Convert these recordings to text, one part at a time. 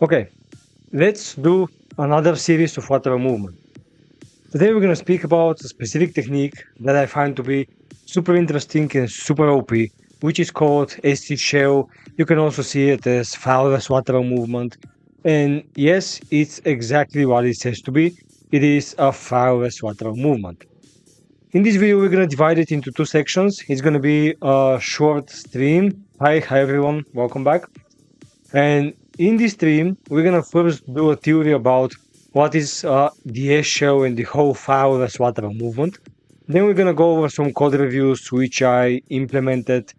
Okay, let's do another series of lateral movement. Today we're going to speak about a specific technique that I find to be super interesting and super OP, which is called SCShell. You can also see it as Fileless lateral movement. And yes, it's exactly what it says to be. It is a Fileless lateral movement. In this video, we're going to divide it into two sections. It's going to be a short stream. Hi everyone, welcome back. And in this stream, we're going to first do a theory about what is the SCShell and the whole fileless lateral movement. Then we're going to go over some code reviews which I imported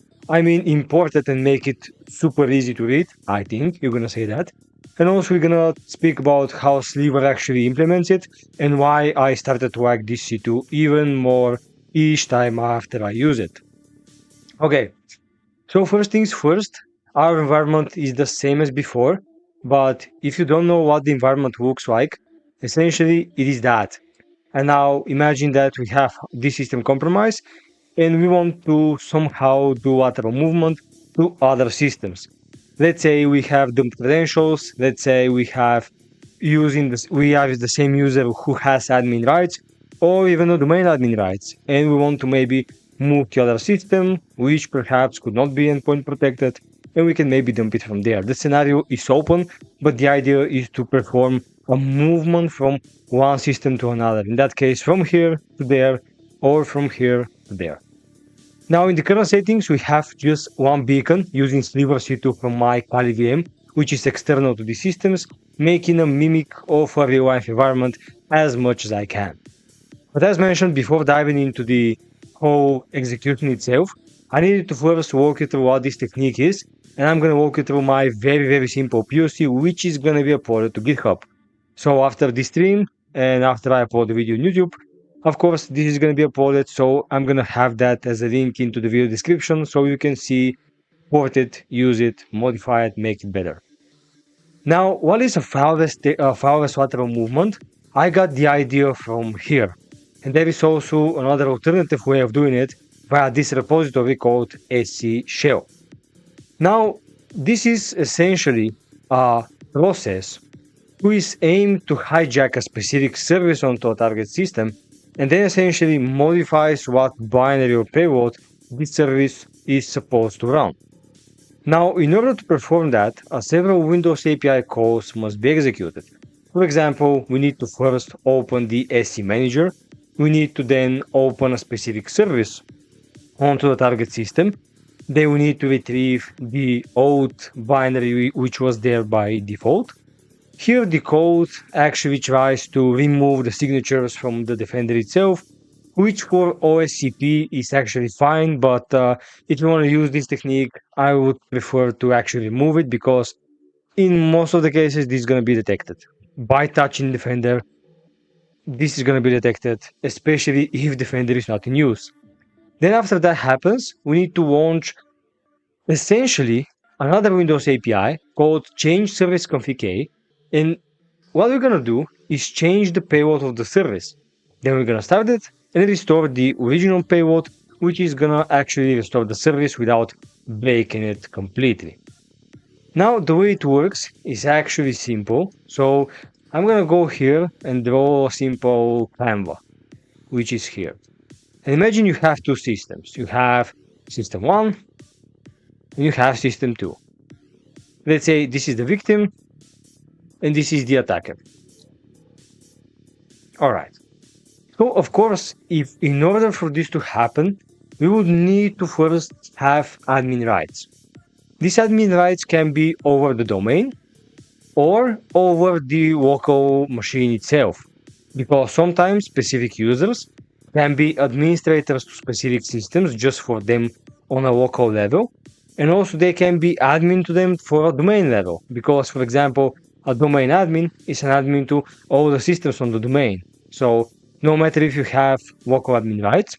and make it super easy to read. I think you're going to say that. And also we're going to speak about how Sliver actually implements it and why I started to like this C2 even more each time after I use it. Okay, so first things first, our environment is the same as before, but if you don't know what the environment looks like, essentially it is that. And now imagine that we have this system compromise and we want to somehow do lateral movement to other systems. Let's say we have dump credentials, let's say we have the same user who has admin rights or even a domain admin rights, and we want to maybe move to other system, which perhaps could not be endpoint protected, and we can maybe dump it from there. The scenario is open, but the idea is to perform a movement from one system to another. In that case, from here to there, or from here to there. Now in the current settings, we have just one beacon using Sliver C2 from my Kali VM, which is external to the systems, making a mimic of a real-life environment as much as I can. But as mentioned before diving into the whole execution itself, I needed to first walk you through what this technique is, and I'm going to walk you through my very simple POC, which is going to be uploaded to GitHub. So after this stream, and after I upload the video on YouTube, of course, this is going to be uploaded, so I'm going to have that as a link into the video description so you can see, port it, use it, modify it, make it better. Now, what is a fileless lateral movement? I got the idea from here. And there is also another alternative way of doing it via this repository called SCShell. Now, this is essentially a process which is aimed to hijack a specific service onto a target system and then essentially modifies what binary or payload this service is supposed to run. Now, in order to perform that, several Windows API calls must be executed. For example, we need to first open the SC manager. We need to then open a specific service onto the target system. Then we need to retrieve the old binary which was there by default. Here the code actually tries to remove the signatures from the defender itself, which for OSCP is actually fine, but if you want to use this technique, I would prefer to actually remove it because in most of the cases this is going to be detected. By touching defender, this is going to be detected, especially if defender is not in use. Then after that happens, we need to launch essentially another Windows API called change service config A, and what we're going to do is change the payload of the service. Then we're going to start it and restore the original payload, which is going to actually restore the service without breaking it completely. Now the way it works is actually simple. So I'm going to go here and draw a simple Canva, which is here. And imagine you have two systems. You have system 1 and you have system 2. Let's say this is the victim and this is the attacker. All right. So of course, if in order for this to happen, we would need to first have admin rights. These admin rights can be over the domain or over the local machine itself, because sometimes specific users can be administrators to specific systems just for them on a local level, and also they can be admin to them for a domain level, because for example, a domain admin is an admin to all the systems on the domain. So no matter if you have local admin rights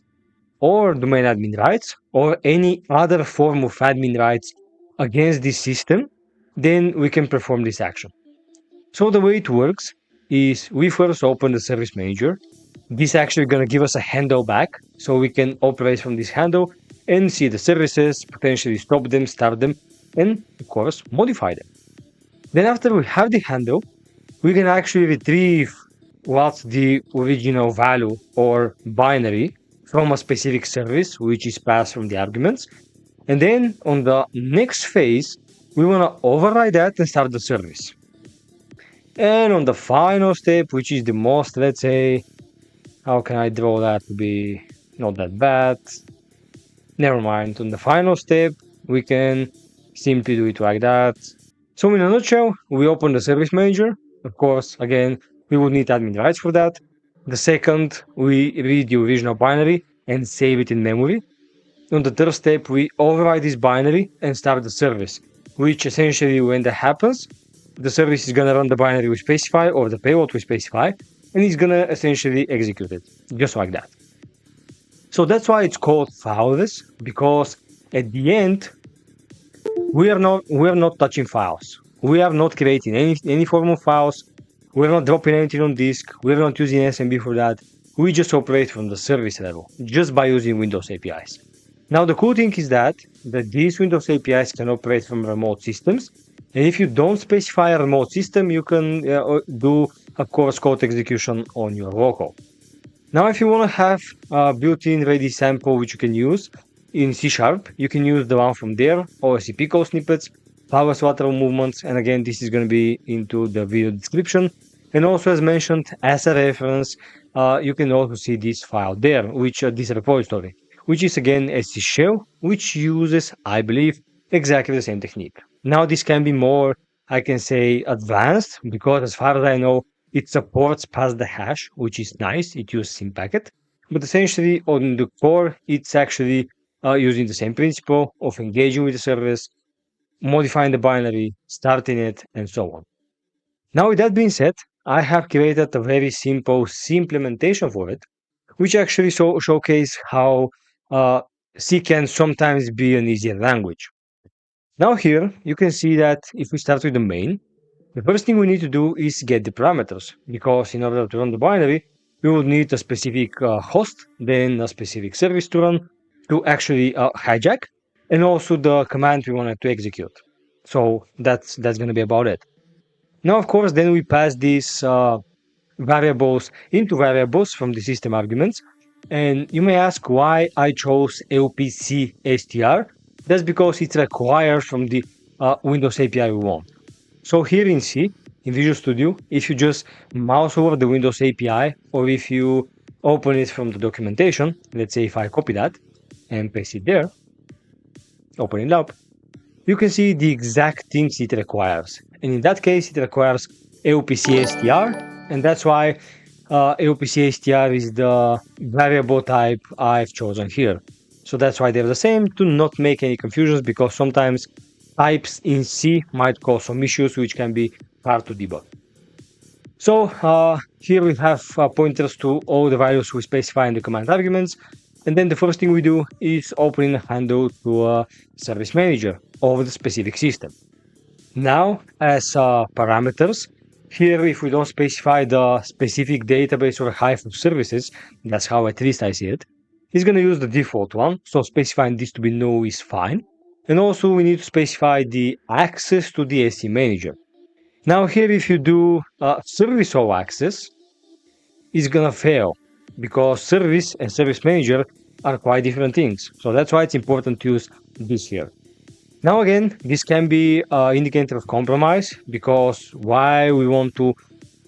or domain admin rights or any other form of admin rights against this system, then we can perform this action. So the way it works is we first open the service manager. This is actually going to give us a handle back, so we can operate from this handle and see the services, potentially stop them, start them, and of course modify them. Then after we have the handle, we can actually retrieve what's the original value or binary from a specific service, which is passed from the arguments. And then on the next phase, we want to override that and start the service. And on the final step, which is the most, let's say, how can I draw that to be not that bad? Never mind. On the final step, we can simply do it like that. So in a nutshell, we open the service manager. Of course, again, we would need admin rights for that. The second, we read the original binary and save it in memory. On the third step, we override this binary and start the service, which essentially when that happens, the service is going to run the binary we specify or the payload we specify, and it's going to essentially execute it, just like that. So that's why it's called fileless, because at the end, we are not touching files. We are not creating any form of files. We're not dropping anything on disk. We're not using SMB for that. We just operate from the service level, just by using Windows APIs. Now, the cool thing is that these Windows APIs can operate from remote systems. And if you don't specify a remote system, you can do a coarse code execution on your local. Now, if you want to have a built-in ready sample which you can use in C#, you can use the one from there, OSCP code snippets, Fileless lateral movements, and again, this is going to be into the video description. And also, as mentioned, as a reference, you can also see this file there, which this repository, which is again SCShell, which uses, I believe, exactly the same technique. Now, this can be more, I can say, advanced, because as far as I know, it supports pass the hash, which is nice. It uses SymPacket, but essentially on the core, it's actually using the same principle of engaging with the service, modifying the binary, starting it, and so on. Now, with that being said, I have created a very simple C implementation for it, which actually showcase how C can sometimes be an easier language. Now here, you can see that if we start with the main, the first thing we need to do is get the parameters, because in order to run the binary, we will need a specific host, then a specific service to run, to actually hijack, and also the command we wanted to execute. So that's going to be about it. Now, of course, then we pass these variables into variables from the system arguments. And you may ask why I chose LPC str. That's because it's required from the Windows API we want. So here in C, in Visual Studio, if you just mouse over the Windows API, or if you open it from the documentation, let's say if I copy that and paste it there, open it up, you can see the exact things it requires. And in that case, it requires LPC str, and that's why LPC str is the variable type I've chosen here. So that's why they're the same, to not make any confusions, because sometimes types in C might cause some issues which can be hard to debug. So here we have pointers to all the values we specify in the command arguments. And then the first thing we do is open a handle to a service manager of the specific system. Now, as parameters, here if we don't specify the specific database or hive of services, that's how at least I see it, it's going to use the default one. So specifying this to be no is fine. And also we need to specify the access to the SC manager. Now here if you do service all access, it's going to fail, because service and service manager are quite different things. So that's why it's important to use this here. Now again, this can be an indicator of compromise, because why we want to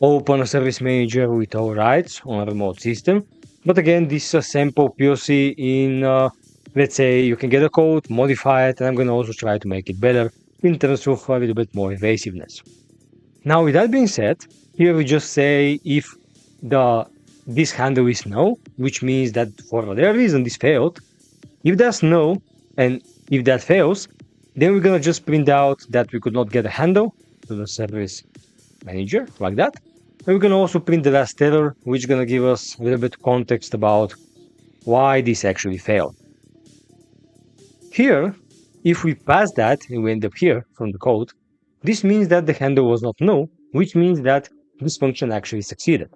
open a service manager with all rights on a remote system. But again, this is a sample POC in, let's say you can get a code, modify it, and I'm going to also try to make it better in terms of a little bit more evasiveness. Now with that being said, here we just say if this handle is no, which means that for whatever reason this failed. If that's no, and if that fails, then we're going to just print out that we could not get a handle to the service manager, like that. And we're going to also print the last error, which is going to give us a little bit of context about why this actually failed. Here, if we pass that and we end up here from the code, this means that the handle was not no, which means that this function actually succeeded.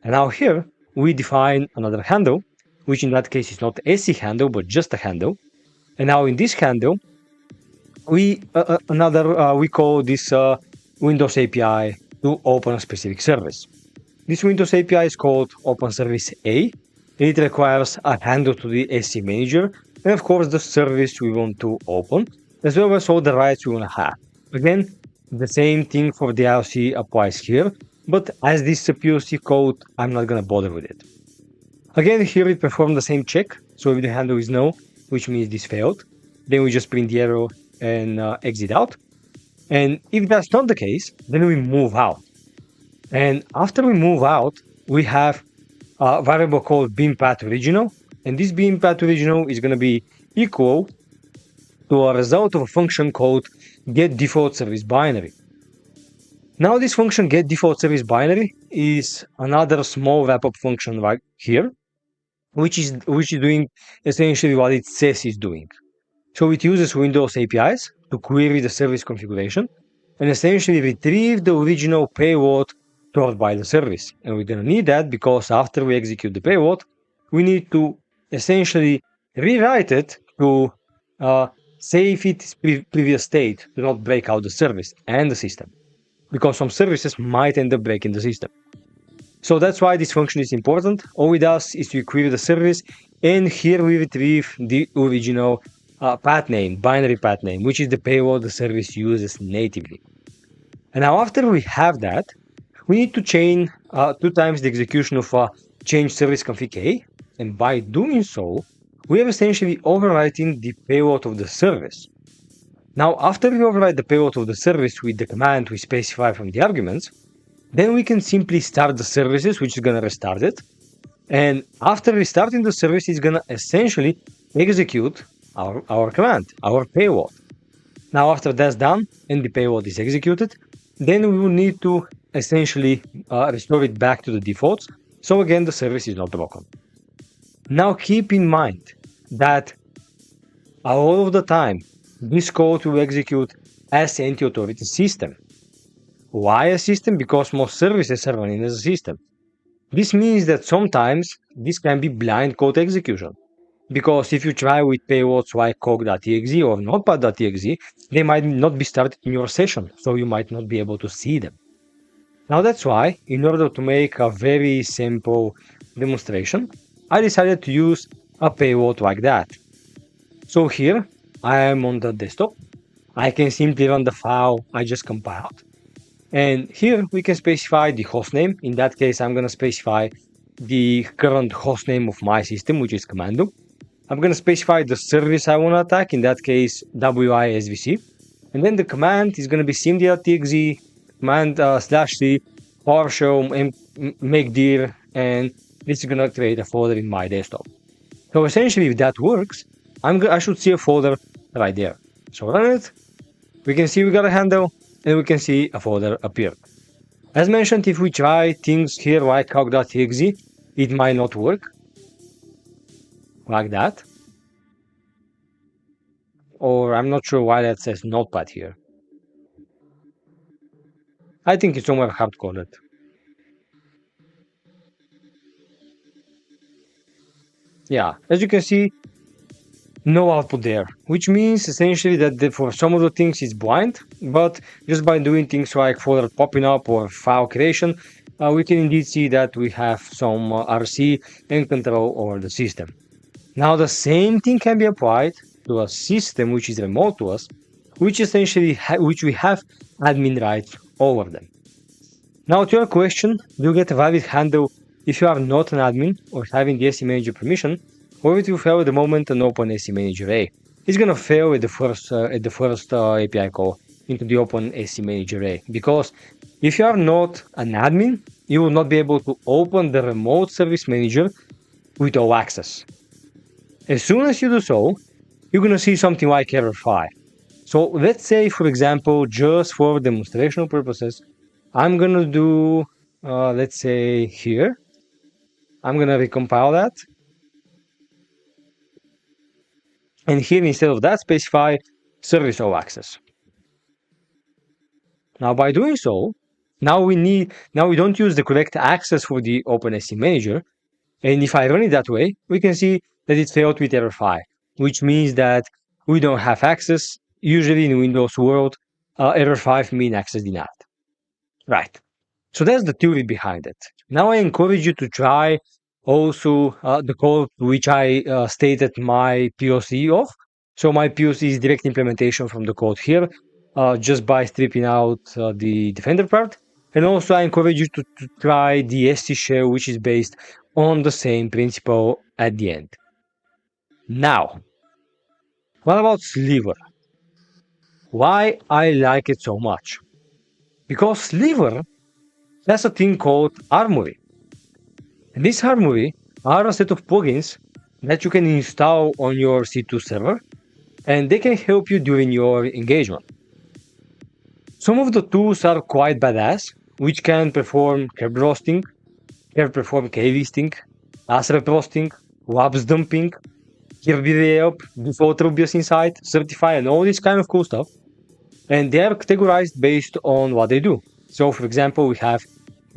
And now here, we define another handle, which in that case is not a SC handle, but just a handle. And now in this handle, we call this Windows API to open a specific service. This Windows API is called Open Service A. It requires a handle to the SC manager, and of course the service we want to open, as well as all the rights we want to have. Again, the same thing for the IOC applies here, but as this is a POC code, I'm not going to bother with it. Again, here we perform the same check. So if the handle is no, which means this failed, then we just print the error and exit out. And if that's not the case, then we move out. And after we move out, we have a variable called beam_path_original. And this beam_path_original is going to be equal to a result of a function called getDefaultServiceBinary. Now this function getDefaultServiceBinary is another small wrap-up function right here, which is doing essentially what it says it's doing. So it uses Windows APIs to query the service configuration and essentially retrieve the original payload stored by the service. And we're going to need that because after we execute the payload, we need to essentially rewrite it to save its previous state to not break out the service and the system, because some services might end up breaking the system. So that's why this function is important. All it does is to query the service, and here we retrieve the original path name, binary path name, which is the payload the service uses natively. And now after we have that, we need to chain 2 times the execution of change service config A, and by doing so, we are essentially overwriting the payload of the service. Now, after we override the payload of the service with the command we specify from the arguments, then we can simply start the services, which is going to restart it. And after restarting the service, it's going to essentially execute our command, our payload. Now, after that's done and the payload is executed, then we will need to essentially restore it back to the defaults. So again, the service is not broken. Now, keep in mind that a lot of the time, this code will execute as anti-authority system. Why a system? Because most services are running as a system. This means that sometimes this can be blind code execution. Because if you try with payloads like cog.exe or notepad.exe, they might not be started in your session, so you might not be able to see them. Now that's why, in order to make a very simple demonstration, I decided to use a payload like that. So here, I am on the desktop. I can simply run the file I just compiled. And here we can specify the hostname. In that case, I'm going to specify the current hostname of my system, which is Commando. I'm going to specify the service I want to attack, in that case, WISVC. And then the command is going to be cmd.exe, command /c, PowerShell, make dir, and this is going to create a folder in my desktop. So essentially, if that works, I should see a folder right there. So run it. We can see we got a handle, and we can see a folder appear. As mentioned, if we try things here like calc.exe, it might not work. Like that. Or I'm not sure why that says notepad here. I think it's somewhere hard-coded. Yeah, as you can see, no output there, which means essentially that for some of the things it's blind, but just by doing things like folder popping up or file creation, we can indeed see that we have some RC and control over the system. Now the same thing can be applied to a system which is remote to us, which essentially which we have admin rights over them. Now to your question, do you get a valid handle if you are not an admin or having the SC manager permission, or it will fail at the moment an open SC manager A? It's gonna fail at the first API call into the open SC manager A, because if you are not an admin, you will not be able to open the remote service manager with all access. As soon as you do so, you're gonna see something like error 5. So let's say, for example, just for demonstrational purposes, I'm gonna do, let's say here, I'm gonna recompile that. And here, instead of that, specify service all access. Now by doing so, now we don't use the correct access for the OpenSC manager. And if I run it that way, we can see that it failed with error 5, which means that we don't have access usually in Windows world, error 5 mean access denied. Right. So that's the theory behind it. Now I encourage you to try also the code which I stated my POC of. So my POC is direct implementation from the code here, just by stripping out the Defender part. And also I encourage you to try the SCShell, which is based on the same principle at the end. Now, what about Sliver? Why I like it so much? Because Sliver has a thing called Armory. And this Armory are a set of plugins that you can install on your C2 server, and they can help you during your engagement. Some of the tools are quite badass, which can perform curb roasting, can perform K-listing, ASREP roasting, WAPS dumping, Kirby Help, default Rubius Insight, Certify, and all this kind of cool stuff. And they are categorized based on what they do. So, for example, we have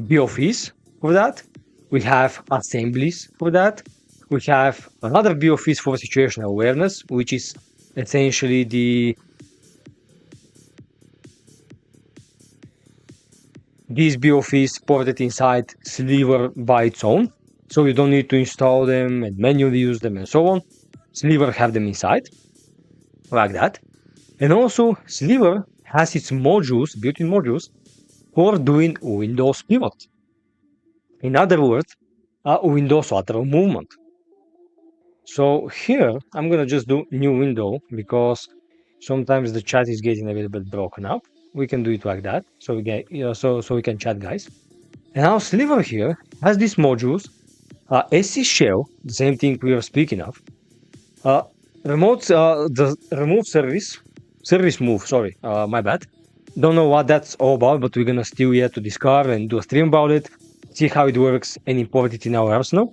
BOFs for that. We have assemblies for that. We have another BOFs for situational awareness, which is essentially these BOFs ported inside Sliver by its own. So you don't need to install them and manually use them and so on. Sliver have them inside, like that. And also, Sliver has its modules, built-in modules, for doing Windows pivot. In other words, a Windows lateral movement. So here, I'm gonna just do new window because sometimes the chat is getting a little bit broken up. We can do it like that, so we get so we can chat, guys. And now Sliver here has these modules, SCShell, the same thing we are speaking of, the remove service move, sorry, my bad. Don't know what that's all about, but we're gonna still yet to discover and do a stream about it, see how it works and import it in our arsenal.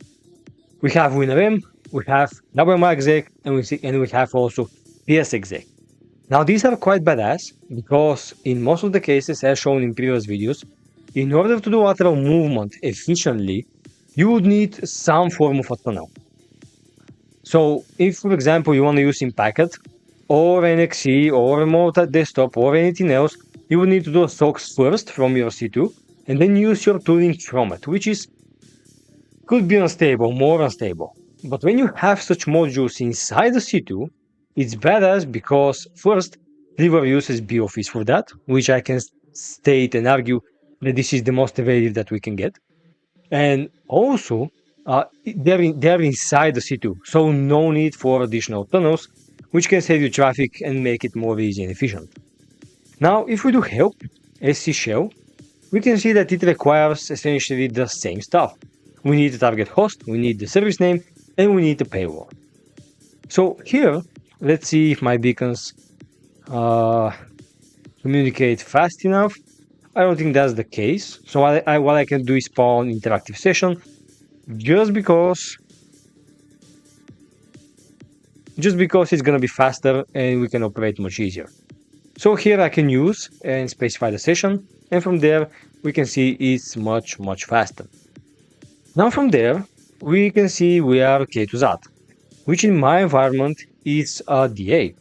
We have WinRM, we have WMAexec, and we have also PSexec. Now these are quite badass because in most of the cases, as shown in previous videos, in order to do lateral movement efficiently, you would need some form of a tunnel. So if, for example, you want to use in packet or NXE or remote desktop or anything else, you would need to do a SOX first from your C2 and then use your tooling from it, which could be unstable, more unstable. But when you have such modules inside the C2, it's badass because first, Sliver uses BOFs for that, which I can state and argue that this is the most effective that we can get. And also, they're inside the C2, so no need for additional tunnels, which can save you traffic and make it more easy and efficient. Now, if we do help SCShell, we can see that it requires essentially the same stuff. We need the target host, we need the service name, and we need the paywall. So here, let's see if my beacons communicate fast enough. I don't think that's the case. So what I can do is spawn interactive session, just because it's gonna be faster and we can operate much easier. So here I can use and specify the session, and from there we can see it's much faster. Now from there we can see we are K2ZAT, which in my environment is a DA.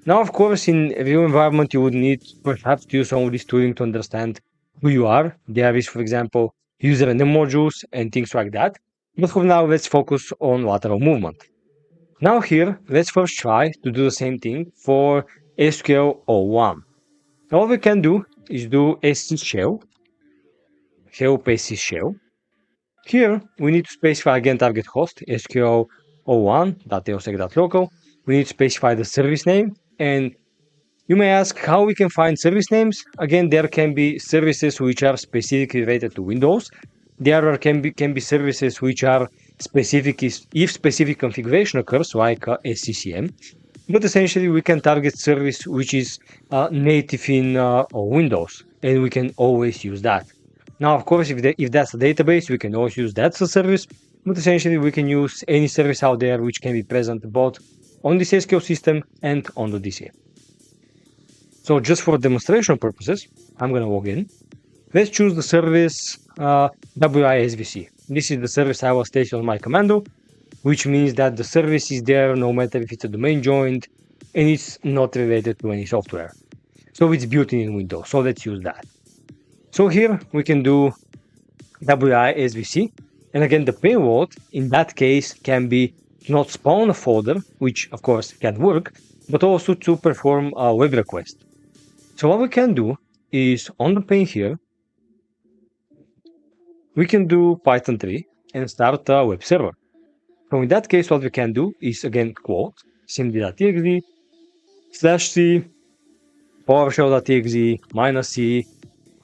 Now, of course, in a real environment, you would need perhaps to use some of this tooling to understand who you are. There is, for example, user and modules and things like that. But for now, let's focus on lateral movement. Now here, let's first try to do the same thing for SQL 01. All we can do is do SCShell, help SCShell. Here, we need to specify again target host, SQL 01.tailsec.local. We need to specify the service name. And you may ask how we can find service names. Again, there can be services which are specifically related to Windows. There can be services which are specific if specific configuration occurs, like SCCM. But essentially, we can target service which is native in Windows, and we can always use that. Now, of course, if that's a database, we can always use that as a service. But essentially, we can use any service out there which can be present both on this SQL system and on the DC. So just for demonstration purposes, I'm going to log in. Let's choose the service WISVC. This is the service I will state on my commando, which means that the service is there no matter if it's a domain joined, and it's not related to any software. So it's built in Windows. So let's use that. So here we can do WI-SVC, and again the payload in that case can be not spawn a folder, which of course can work, but also to perform a web request. So what we can do is on the pane here, we can do Python 3 and start a web server. So in that case, what we can do is again quote cmd.exe /c PowerShell.exe -c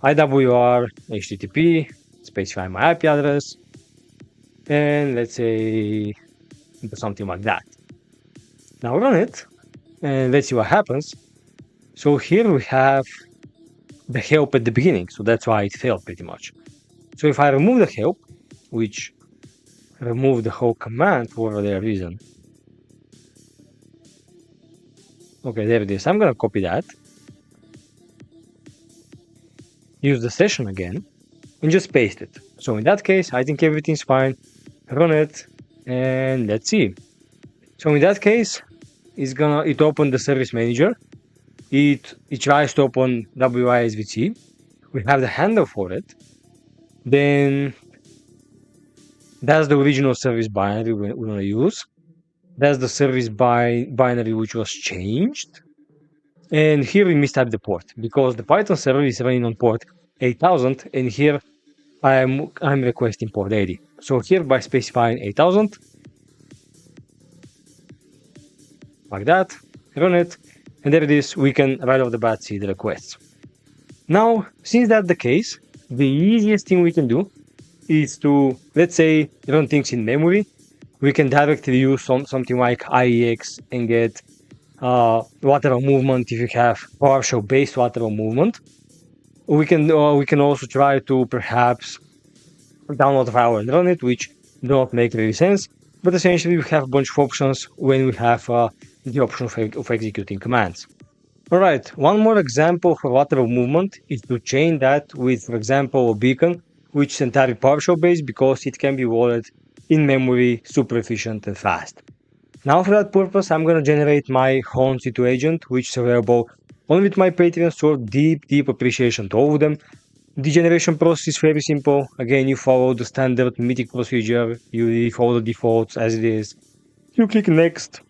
IWR HTTP, specify my IP address, and let's say something like that. Now run it, and let's see what happens. So here we have the help at the beginning, so that's why it failed pretty much. So if I remove the help, which remove the whole command for whatever reason. Okay, there it is. I'm gonna copy that. Use the session again and just paste it. So in that case, I think everything's fine. Run it and let's see. So in that case, it opened the service manager. It tries to open WI-SVC. We have the handle for it. Then that's the original service binary we're gonna use. That's the service binary which was changed. And here we mistyped the port because the Python server is running on port 8000, and here I'm requesting port 80. So here by specifying 8000, like that, run it, and there it is. We can right off the bat see the requests. Now, since that's the case, the easiest thing we can do is to, let's say, run things in memory. We can directly use something like IEX and get lateral movement if you have PowerShell based lateral movement. We can also try to perhaps download a file and run it, which don't make really sense. But essentially, we have a bunch of options when we have the option of executing commands. All right, one more example for lateral movement is to chain that with, for example, a beacon, which is entirely PowerShell based because it can be loaded in memory, super efficient and fast. Now for that purpose, I'm going to generate my own C2 agent, which is available only with my Patreon, so deep appreciation to all of them. The generation process is very simple. Again, you follow the standard Mythic procedure, you follow the defaults as it is. You click next,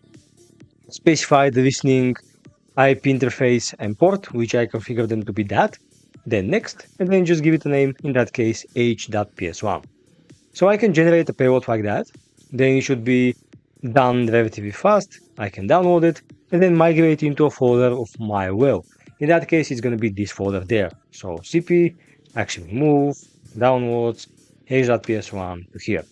specify the listening IP interface and port, which I configure them to be that, then next, and then just give it a name, in that case h.ps1. So I can generate a payload like that, then it should be done relatively fast. I can download it and then migrate into a folder of my will. In that case, it's going to be this folder there. So cp, actually move, downloads, h.ps1 to here.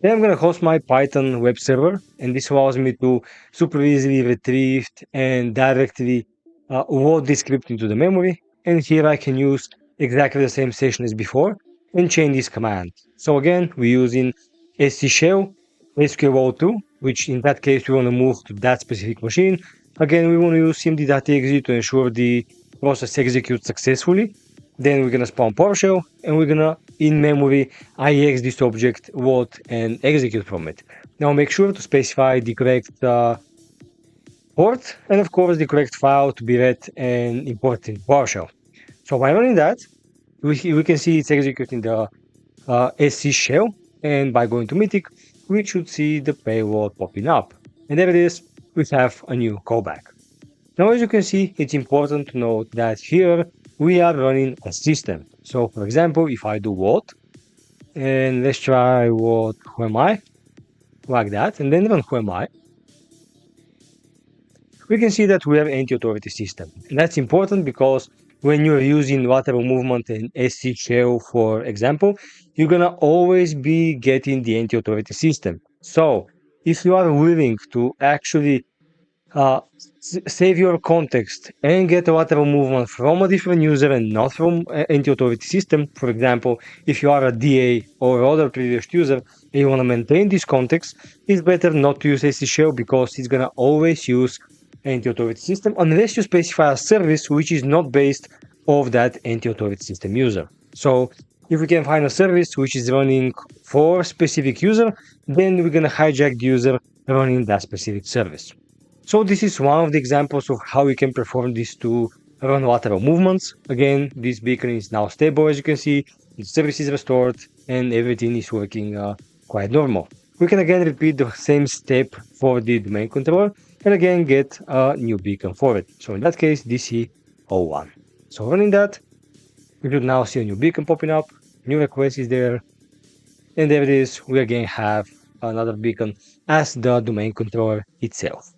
Then I'm going to host my Python web server, and this allows me to super easily retrieve and directly load this script into the memory. And here I can use exactly the same session as before and chain this command. So again, we're using SCShell SQL2, which in that case we want to move to that specific machine. Again, we want to use cmd.exe to ensure the process executes successfully. Then we're going to spawn PowerShell, and we're going to, in memory, IEX this object, load, and execute from it. Now make sure to specify the correct port, and of course the correct file to be read and imported in PowerShell. So by running that, we can see it's executing the SCShell, and by going to Mythic, we should see the payload popping up. And there it is, we have a new callback. Now as you can see, it's important to note that here we are running a system. So for example, if I do what, and let's try what, who am I, like that, and then run who am I, we can see that we have anti-authority system. And that's important because when you're using lateral movement and SCShell, for example, you're gonna always be getting the anti-authority system. So if you are willing to actually save your context and get a lateral movement from a different user and not from anti-authority system, for example, if you are a DA or other privileged user and you want to maintain this context, it's better not to use SCShell because it's gonna always use anti-authority system unless you specify a service which is not based off that anti-authority system user. So if we can find a service which is running for a specific user, then we're gonna hijack the user running that specific service. So this is one of the examples of how we can perform these two run lateral movements. Again, this beacon is now stable, as you can see, its service is restored, and everything is working quite normal. We can again repeat the same step for the domain controller, and again get a new beacon for it. So in that case, DC01. So running that, we should now see a new beacon popping up, new request is there, and there it is, we again have another beacon as the domain controller itself.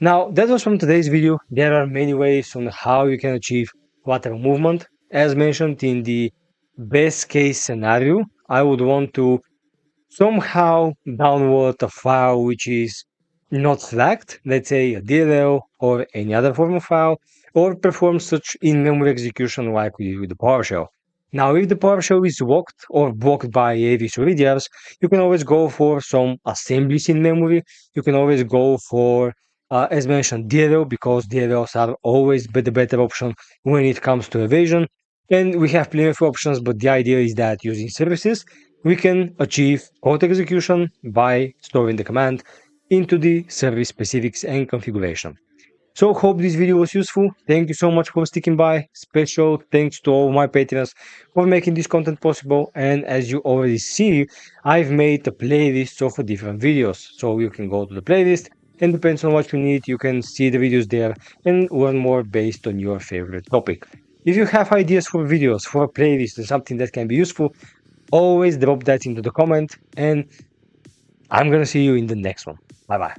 Now, that was from today's video. There are many ways on how you can achieve lateral movement. As mentioned in the best case scenario, I would want to somehow download a file which is not flagged, let's say a DLL or any other form of file, or perform such in-memory execution like we did with the PowerShell. Now, if the PowerShell is locked or blocked by AVs or EDRs, you can always go for some assemblies in memory. You can always go for, as mentioned, DLL, because DLLs are always the better option when it comes to evasion. And we have plenty of options, but the idea is that using services, we can achieve code execution by storing the command into the service specifics and configuration. So hope this video was useful. Thank you so much for sticking by. Special thanks to all my patrons for making this content possible. And as you already see, I've made a playlist of different videos. So you can go to the playlist, and depends on what you need, you can see the videos there and learn more based on your favorite topic. If you have ideas for videos, for a playlist, or something that can be useful, always drop that into the comment, and I'm gonna see you in the next one. Bye bye.